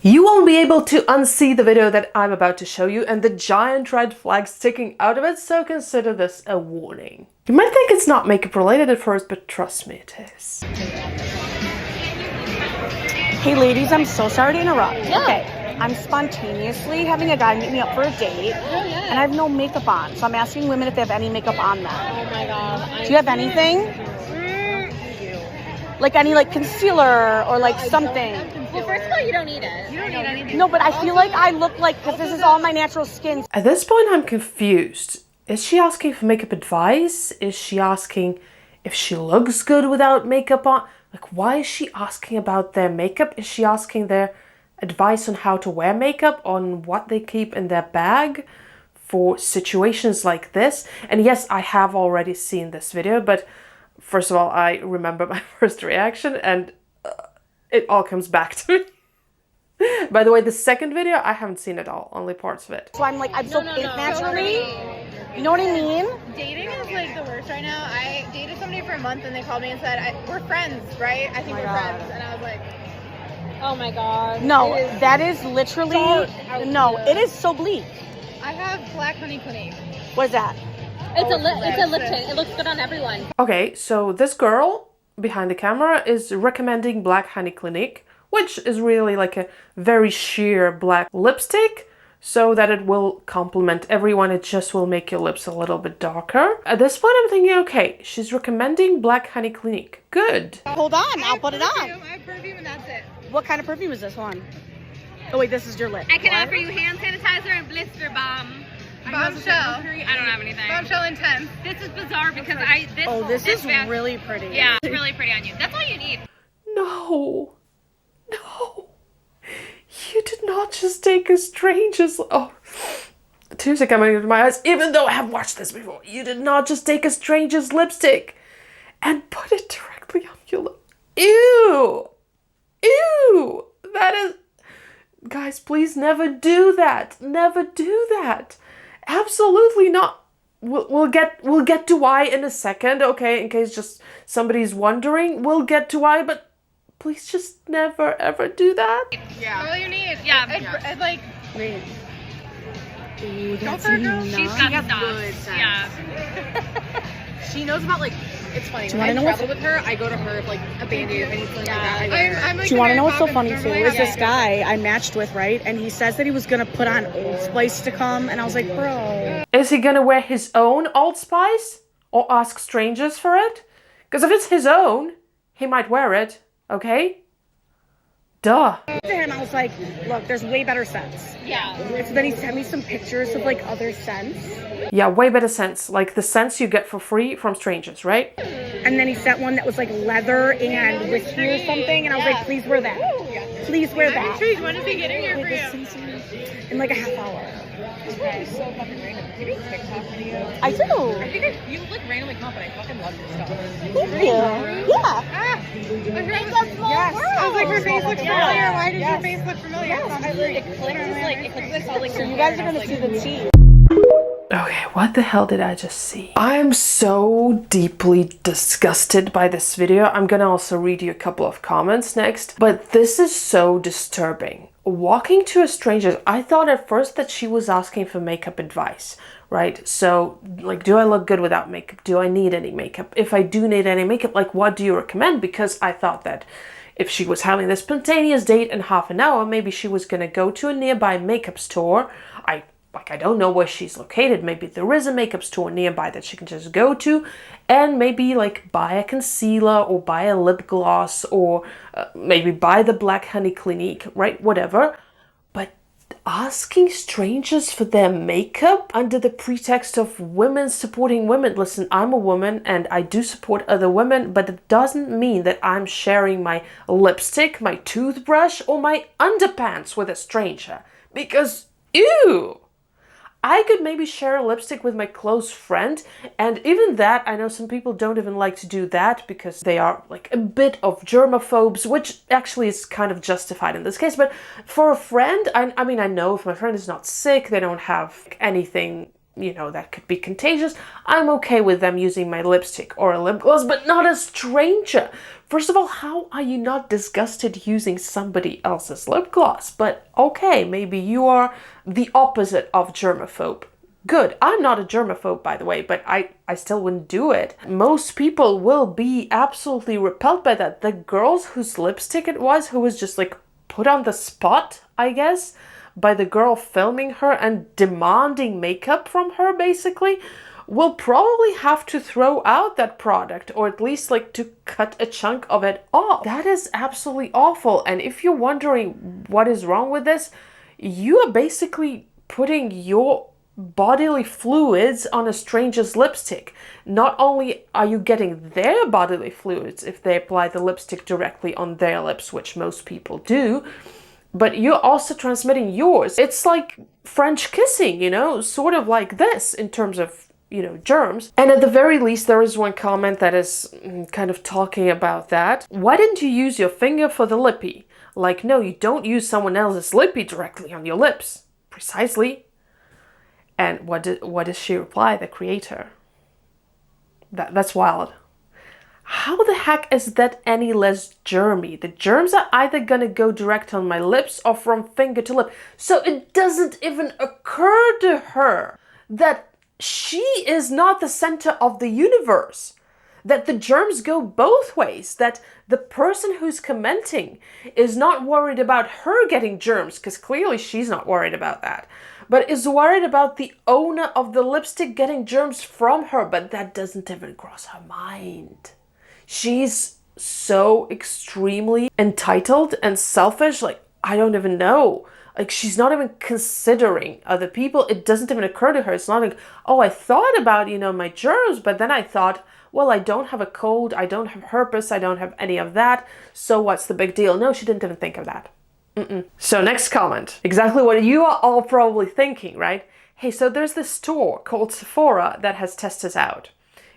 You won't be able to unsee the video that I'm about to show you and the giant red flag sticking out of it, so consider this a warning. You might think it's not makeup related at first, but trust me, it is. Hey ladies, I'm so sorry to interrupt. Yeah. Okay, I'm spontaneously having a guy meet me up for a date, and I have no makeup on, so I'm asking women if they have any makeup on them. Oh my god. Do you have anything? Like any concealer or something? Well, first of all, you don't need it. You don't need anything. No, but I feel like I look like, because this is all my natural skin. At this point, I'm confused. Is she asking for makeup advice? Is she asking if she looks good without makeup on? Like, why is she asking about their makeup? Is she asking their advice on how to wear makeup, on what they keep in their bag for situations like this? And yes, I have already seen this video, but first of all, I remember my first reaction and it all comes back to me. By the way, the second video, I haven't seen it all, only parts of it. So I'm so pink naturally. You know what I mean? Dating is the worst right now. I dated somebody for a month and they called me and said, we're friends, right? I think we're friends. And I was like, oh my god. No, that is literally, no, it is so bleak. I have Black Honey Clinique. What is that? It's a lip tint. It looks good on everyone. Okay, so this girl behind the camera is recommending Black Honey Clinique, which is really a very sheer black lipstick, so that it will complement everyone. It just will make your lips a little bit darker. At this point, I'm thinking, okay, she's recommending Black Honey Clinique. Good. Hold on, I'll put it on. I have perfume and that's it. What kind of perfume is this one? Oh wait, this is your lip. I can offer you hand sanitizer and blister balm. Bombshell. I don't have anything. Bombshell intense. This is bizarre because this is really pretty. Yeah, it's really pretty on you. That's all you need. No. No. You did not just take a stranger's... Oh. Tears are coming into my eyes, even though I have watched this before. You did not just take a stranger's lipstick and put it directly on your lip. Ew. Ew. That is... Guys, please never do that. Never do that. Absolutely not. We'll get to why in a second, okay? In case just somebody's wondering, we'll get to why, but please just never ever do that. Yeah. All you need. Yeah. I'd like. Wait. Ooh, Go for a girl. She's got stuff. Yeah. She knows about it's funny. Do you When wanna I know travel with her, I go to her if a Band-Aid or anything like that. I'm Do you want to know what's so funny too? Is this guy I matched with, right? And he says that he was gonna put on Old Spice to come, and I was like, bro. Is he gonna wear his own Old Spice or ask strangers for it? Because if it's his own, he might wear it, okay? Duh. To him, I was like, look, there's way better scents. Yeah. So then he sent me some pictures of other scents. Yeah, way better scents. Like the scents you get for free from strangers, right? And then he sent one that was leather and whiskey or something, and I was like, please wear that. Please wear that. I'm intrigued. When is he getting here for you? In a half hour. Okay, so fucking random. Do you do TikTok videos? I do. I think you look randomly confident. I fucking love your stuff. Thank you. Yeah. Yes. I was like, her face looks familiar. Why did your face look familiar? It clicks. So you guys are gonna see the tea. Okay, what the hell did I just see? I'm so deeply disgusted by this video. I'm gonna also read you a couple of comments next, but this is so disturbing. Walking to a stranger, I thought at first that she was asking for makeup advice, right? So, do I look good without makeup? Do I need any makeup? If I do need any makeup, what do you recommend? Because I thought that if she was having this spontaneous date in half an hour, maybe she was gonna go to a nearby makeup store. I don't know where she's located. Maybe there is a makeup store nearby that she can just go to and maybe buy a concealer or buy a lip gloss or maybe buy the Black Honey Clinique, right? Whatever. But asking strangers for their makeup under the pretext of women supporting women. Listen, I'm a woman and I do support other women, but it doesn't mean that I'm sharing my lipstick, my toothbrush, or my underpants with a stranger. Because, ew! I could maybe share a lipstick with my close friend, and even that, I know some people don't even like to do that because they are a bit of germaphobes, which actually is kind of justified in this case. But for a friend, I mean, I know if my friend is not sick, they don't have anything you know, that could be contagious, I'm okay with them using my lipstick or a lip gloss, but not a stranger. First of all, how are you not disgusted using somebody else's lip gloss? But okay, maybe you are the opposite of germaphobe. Good. I'm not a germaphobe, by the way, but I still wouldn't do it. Most people will be absolutely repelled by that. The girls whose lipstick it was, who was just like put on the spot, I guess, by the girl filming her and demanding makeup from her, basically, will probably have to throw out that product, or at least like to cut a chunk of it off. That is absolutely awful. And if you're wondering what is wrong with this, you are basically putting your bodily fluids on a stranger's lipstick. Not only are you getting their bodily fluids if they apply the lipstick directly on their lips, which most people do, but you're also transmitting yours. It's like French kissing, you know, sort of like this in terms of, you know, germs. And at the very least, there is one comment that is kind of talking about that. Why didn't you use your finger for the lippy? Like, no, you don't use someone else's lippy directly on your lips. Precisely. And what does she reply, the creator? That's wild. How the heck is that any less germy? The germs are either gonna go direct on my lips or from finger to lip. So it doesn't even occur to her that she is not the center of the universe. That the germs go both ways. That the person who's commenting is not worried about her getting germs, because clearly she's not worried about that, but is worried about the owner of the lipstick getting germs from her, but that doesn't even cross her mind. She's so extremely entitled and selfish, like, I don't even know. Like, she's not even considering other people. It doesn't even occur to her. It's not like, oh, I thought about, you know, my germs, but then I thought, well, I don't have a cold, I don't have herpes, I don't have any of that, so what's the big deal? No, she didn't even think of that. So next comment. Exactly what you are all probably thinking, right? Hey, so there's this store called Sephora that has testers out.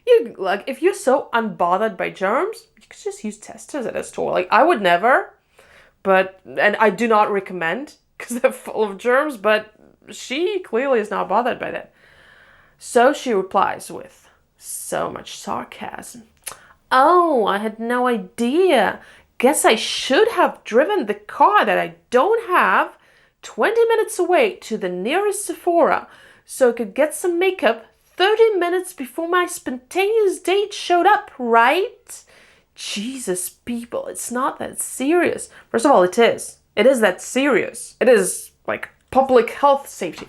You, like, if you're so unbothered by germs, you could just use testers at a store. Like, I would never, but, and I do not recommend because they're full of germs, but she clearly is not bothered by that. So she replies with so much sarcasm. Oh, I had no idea. Guess I should have driven the car that I don't have 20 minutes away to the nearest Sephora so I could get some makeup 30 minutes before my spontaneous date showed up, right? Jesus, people, it's not that serious. First of all, it is. It is that serious. It is like public health safety.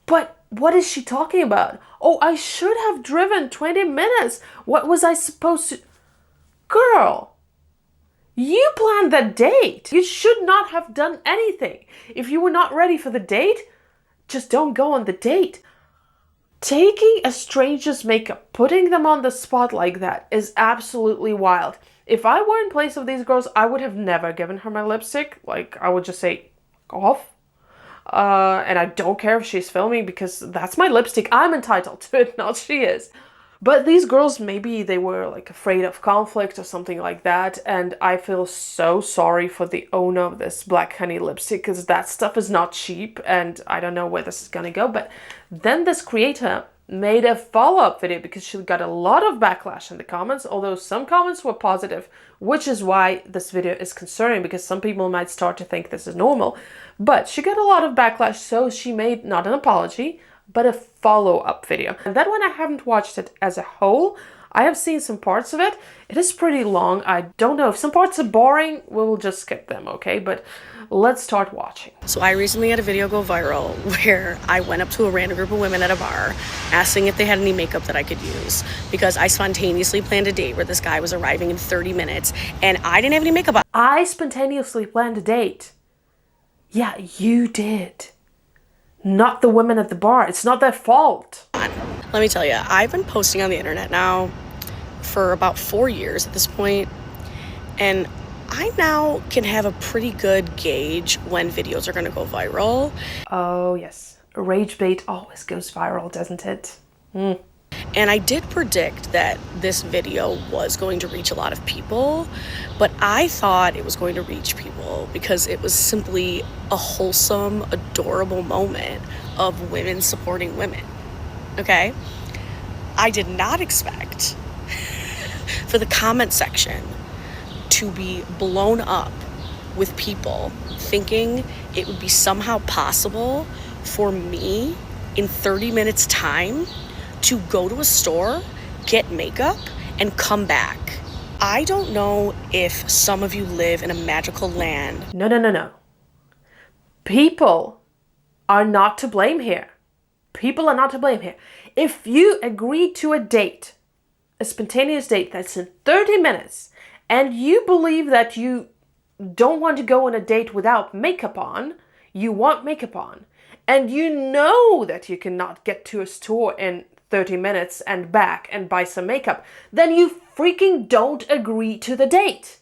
But what is she talking about? Oh, I should have driven 20 minutes. What was I supposed to... Girl, you planned that date. You should not have done anything. If you were not ready for the date, just don't go on the date. Taking a stranger's makeup, putting them on the spot like that is absolutely wild. If I were in place of these girls, I would have never given her my lipstick. Like, I would just say, go off. And I don't care if she's filming because that's my lipstick. I'm entitled to it, not she is. But these girls, maybe they were like afraid of conflict or something like that. And I feel so sorry for the owner of this Black Honey lipstick because that stuff is not cheap and I don't know where this is gonna go. But then this creator made a follow-up video because she got a lot of backlash in the comments, although some comments were positive, which is why this video is concerning because some people might start to think this is normal. But she got a lot of backlash, so she made not an apology, but a follow-up video. And that one I haven't watched it as a whole. I have seen some parts of it. It is pretty long. I don't know if some parts are boring, we'll just skip them, okay? But let's start watching. So I recently had a video go viral where I went up to a random group of women at a bar asking if they had any makeup that I could use because I spontaneously planned a date where this guy was arriving in 30 minutes and I didn't have any makeup on. I spontaneously planned a date. Yeah, you did. Not the women at the bar. It's not their fault. Let me tell you, I've been posting on the internet now for about 4 years at this point, and I now can have a pretty good gauge when videos are going to go viral. Oh, yes. Rage bait always goes viral, doesn't it? And I did predict that this video was going to reach a lot of people, but I thought it was going to reach people because it was simply a wholesome, adorable moment of women supporting women. okay? I did not expect for the comment section to be blown up with people thinking it would be somehow possible for me in 30 minutes time to go to a store, get makeup, and come back. I don't know if some of you live in a magical land. No, no, no, no. People are not to blame here. People are not to blame here. If you agree to a date, a spontaneous date that's in 30 minutes, and you believe that you don't want to go on a date without makeup on, you want makeup on, and you know that you cannot get to a store in 30 minutes and back and buy some makeup, then you freaking don't agree to the date.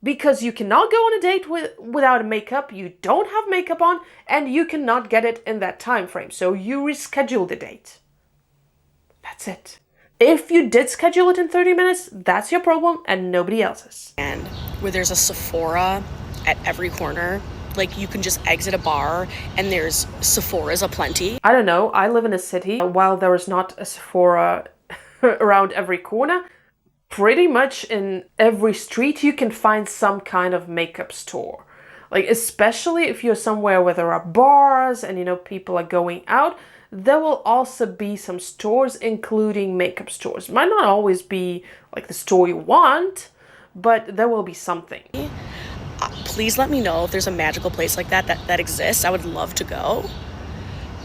Because you cannot go on a date without makeup, you don't have makeup on, and you cannot get it in that time frame. So you reschedule the date. That's it. If you did schedule it in 30 minutes, that's your problem and nobody else's. And where there's a Sephora at every corner, like you can just exit a bar and there's Sephora's aplenty. I don't know, I live in a city. While there is not a Sephora around every corner, pretty much in every street you can find some kind of makeup store. Like, especially if you're somewhere where there are bars and, you know, people are going out, there will also be some stores, including makeup stores. Might not always be like the store you want, but there will be something. Please let me know if there's a magical place like that exists. I would love to go.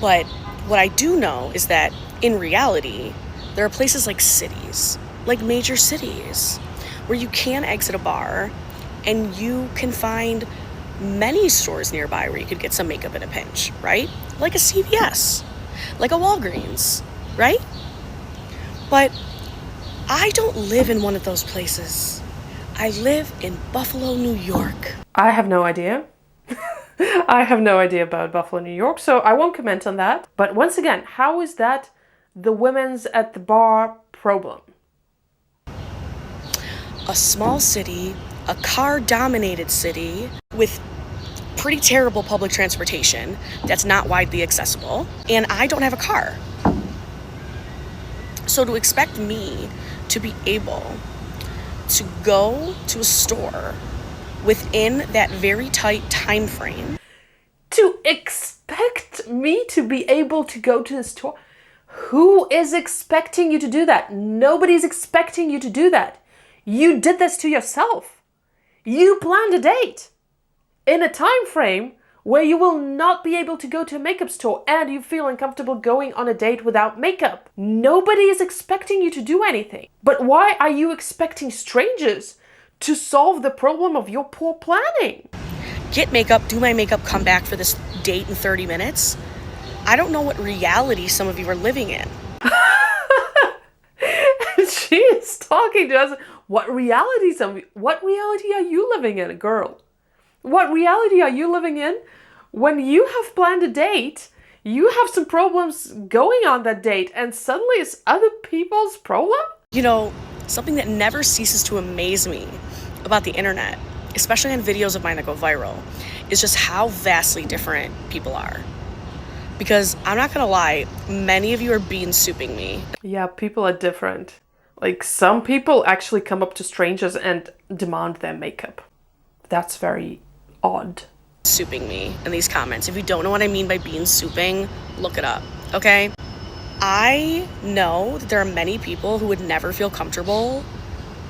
But what I do know is that in reality, there are places like cities, like major cities, where you can exit a bar and you can find many stores nearby where you could get some makeup in a pinch, right? Like a CVS, like a Walgreens, right? But I don't live in one of those places. I live in Buffalo, New York. I have no idea. I have no idea about Buffalo, New York, so I won't comment on that. But once again, how is that the women's at the bar problem? A small city, a car-dominated city with pretty terrible public transportation that's not widely accessible, and I don't have a car. So to expect me to be able to go to a store within that very tight time frame. To expect me to be able to go to the store? Who is expecting you to do that? Nobody's expecting you to do that. You did this to yourself. You planned a date in a time frame where you will not be able to go to a makeup store and you feel uncomfortable going on a date without makeup. Nobody is expecting you to do anything. But why are you expecting strangers to solve the problem of your poor planning? Get makeup, do my makeup, come back for this date in 30 minutes. I don't know what reality some of you are living in. She is talking to us. What reality are you living in, girl? What reality are you living in when you have planned a date, you have some problems going on that date, and suddenly it's other people's problem? You know, something that never ceases to amaze me about the internet, especially on videos of mine that go viral, is just how vastly different people are. Because I'm not gonna lie, many of you are bean souping me. Yeah, people are different. Like, some people actually come up to strangers and demand their makeup. That's very odd. Souping me in these comments. If you don't know what I mean by bean souping, look it up, okay? I know that there are many people who would never feel comfortable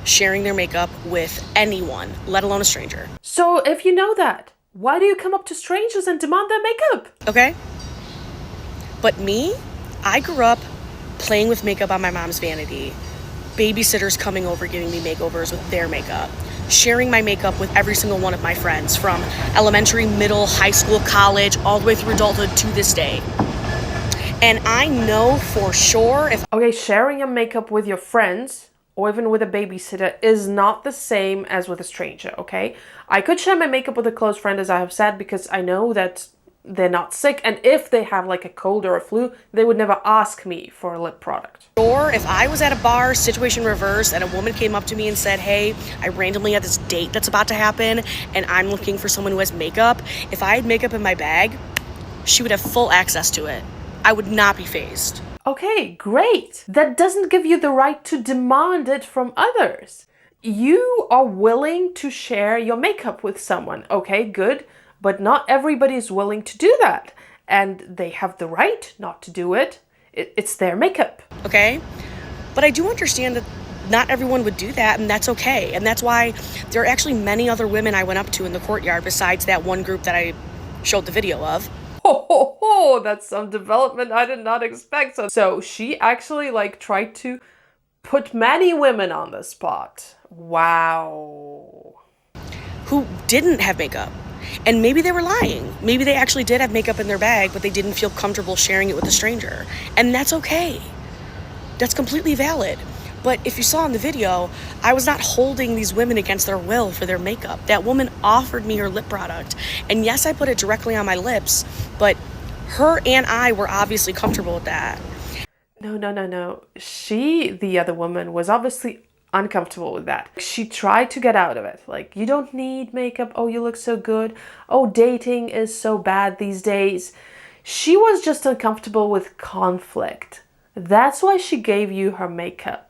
sharing their makeup with anyone, let alone a stranger. So if you know that, why do you come up to strangers and demand their makeup? Okay? But me, I grew up playing with makeup on my mom's vanity, babysitters coming over giving me makeovers with their makeup, sharing my makeup with every single one of my friends from elementary, middle, high school, college, all the way through adulthood to this day. And I know for sure if... Okay, sharing your makeup with your friends or even with a babysitter is not the same as with a stranger, okay? I could share my makeup with a close friend, as I have said, because I know that they're not sick, and if they have like a cold or a flu, they would never ask me for a lip product. Or if I was at a bar, situation reversed, and a woman came up to me and said, hey, I randomly had this date that's about to happen, and I'm looking for someone who has makeup. If I had makeup in my bag, she would have full access to it. I would not be fazed. Okay, great. That doesn't give you the right to demand it from others. You are willing to share your makeup with someone. Okay, good. But not everybody is willing to do that. And they have the right not to do it. It's their makeup. Okay? But I do understand that not everyone would do that, and that's okay. And that's why there are actually many other women I went up to in the courtyard besides that one group that I showed the video of. Ho ho ho, that's some development I did not expect. So she actually like tried to put many women on the spot. Wow. Who didn't have makeup. And maybe they were lying. Maybe they actually did have makeup in their bag, but they didn't feel comfortable sharing it with a stranger. And that's okay. That's completely valid. But if you saw in the video, I was not holding these women against their will for their makeup. That woman offered me her lip product. And yes, I put it directly on my lips, but her and I were obviously comfortable with that. No. She, the other woman, was obviously uncomfortable with that. She tried to get out of it. Like, you don't need makeup. Oh, you look so good. Oh, dating is so bad these days. She was just uncomfortable with conflict. That's why she gave you her makeup.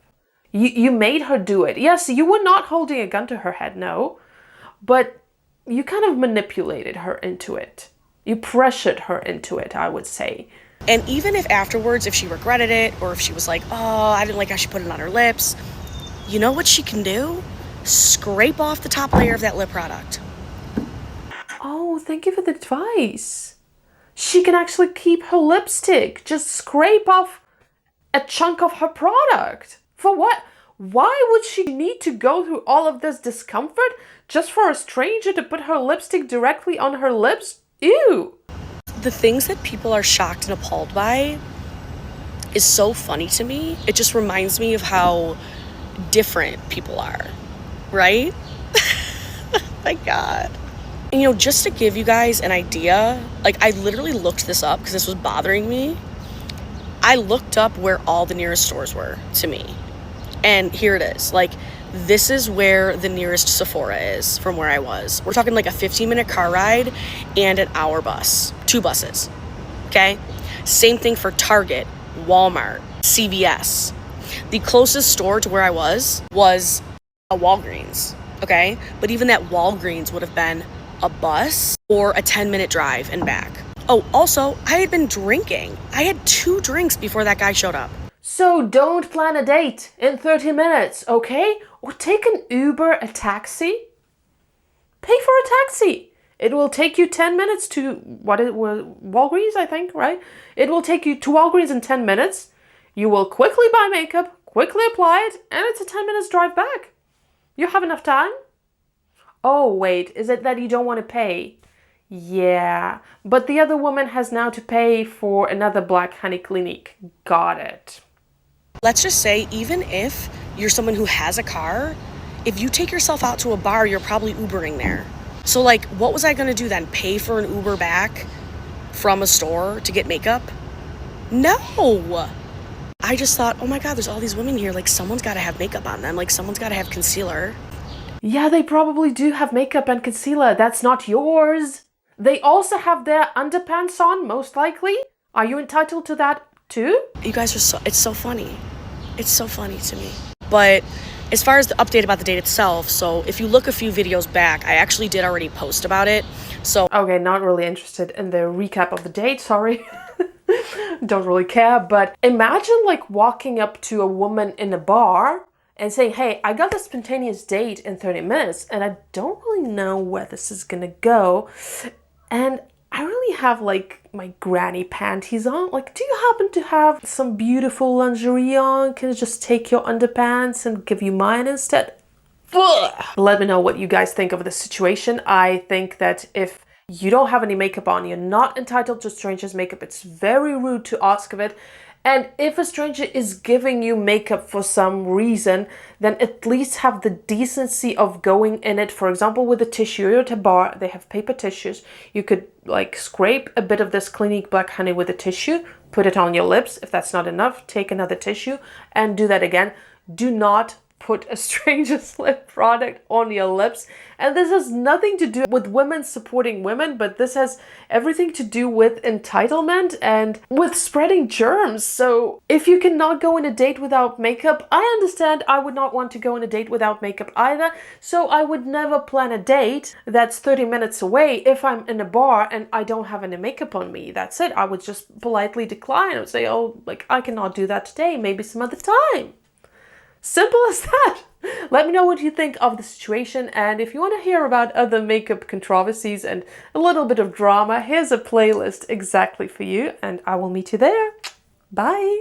You made her do it. Yes, you were not holding a gun to her head, no. But you kind of manipulated her into it. You pressured her into it, I would say. And even if afterwards, if she regretted it, or if she was like, oh, I didn't like how she put it on her lips, you know what she can do? Scrape off the top layer of that lip product. Oh, thank you for the advice. She can actually keep her lipstick. Just scrape off a chunk of her product. For what? Why would she need to go through all of this discomfort just for a stranger to put her lipstick directly on her lips? Ew. The things that people are shocked and appalled by is so funny to me. It just reminds me of how different people are, right? My God. And, you know, just to give you guys an idea, like I literally looked this up because this was bothering me. I looked up where all the nearest stores were to me. And here it is. Like, this is where the nearest Sephora is from where I was. We're talking like a 15-minute car ride and an hour bus. 2 buses. Okay? Same thing for Target, Walmart, CVS. The closest store to where I was a Walgreens. Okay? But even that Walgreens would have been a bus or a 10-minute drive and back. Oh, also, I had been drinking. I had 2 drinks before that guy showed up. So don't plan a date in 30 minutes, okay? Or take an Uber, a taxi. Pay for a taxi. It will take you 10 minutes to, Walgreens, I think, right? It will take you to Walgreens in 10 minutes. You will quickly buy makeup, quickly apply it, and it's a 10 minutes drive back. You have enough time? Oh, wait, is it that you don't want to pay? Yeah, but the other woman has now to pay for another Black Honey Clinique. Got it. Let's just say, even if you're someone who has a car, if you take yourself out to a bar, you're probably Ubering there. So like, what was I gonna do then? Pay for an Uber back from a store to get makeup? No! I just thought, oh my God, there's all these women here. Like, someone's gotta have makeup on them. Like, someone's gotta have concealer. Yeah, they probably do have makeup and concealer. That's not yours. They also have their underpants on, most likely. Are you entitled to that too? You guys are it's so funny. It's so funny to me. But as far as the update about the date itself, so if you look a few videos back, I actually did already post about it. So okay, not really interested in the recap of the date, sorry. Don't really care, but imagine like walking up to a woman in a bar and saying, hey, I got a spontaneous date in 30 minutes and I don't really know where this is gonna go. And I really have like my granny panties on. Like, do you happen to have some beautiful lingerie on? Can I just take your underpants and give you mine instead? Ugh. Let me know what you guys think of the situation. I think that if you don't have any makeup on, you're not entitled to strangers' makeup. It's very rude to ask of it. And if a stranger is giving you makeup for some reason, then at least have the decency of going in it. For example, with a tissue, you're at a bar, they have paper tissues. You could like scrape a bit of this Clinique Black Honey with a tissue, put it on your lips. If that's not enough, take another tissue and do that again. Do not put a stranger's lip product on your lips. And this has nothing to do with women supporting women, but this has everything to do with entitlement and with spreading germs. So if you cannot go on a date without makeup, I understand. I would not want to go on a date without makeup either. So I would never plan a date that's 30 minutes away if I'm in a bar and I don't have any makeup on me. That's it. I would just politely decline. I would say, oh, like, I cannot do that today, maybe some other time. Simple as that. Let me know what you think of the situation, and if you want to hear about other makeup controversies and a little bit of drama, here's a playlist exactly for you, and I will meet you there. Bye!